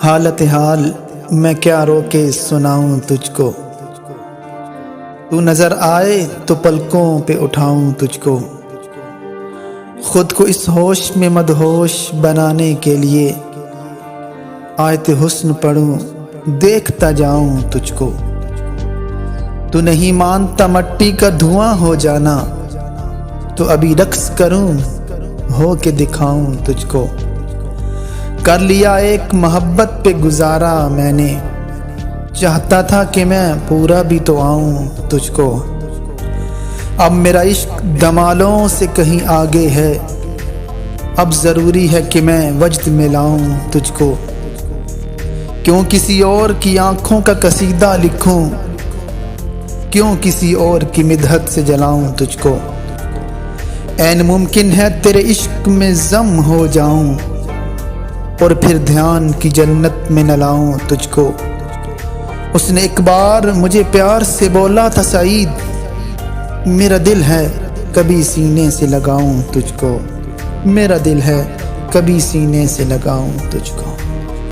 حالت حال میں کیا رو کے سناؤں تجھ کو، تو نظر آئے تو پلکوں پہ اٹھاؤں تجھ کو، خود کو اس ہوش میں مدہوش بنانے کے لیے آیت حسن پڑھوں دیکھتا جاؤں تجھ کو، تو نہیں مانتا مٹی کا دھواں ہو جانا، تو ابھی رقص کروں ہو کے دکھاؤں تجھ کو، کر لیا ایک محبت پہ گزارا میں نے، چاہتا تھا کہ میں پورا بھی تو آؤں تجھ کو، اب میرا عشق دمالوں سے کہیں آگے ہے، اب ضروری ہے کہ میں وجد میں لاؤں تجھ کو، کیوں کسی اور کی آنکھوں کا قصیدہ لکھوں، کیوں کسی اور کی مدحت سے جلاؤں تجھ کو، عین ممکن ہے تیرے عشق میں ضم ہو جاؤں، اور پھر دھیان کی جنت میں نہ لاؤں تجھ کو، اس نے ایک بار مجھے پیار سے بولا تھا سعید، میرا دل ہے کبھی سینے سے لگاؤں تجھ کو، میرا دل ہے کبھی سینے سے لگاؤں تجھ کو۔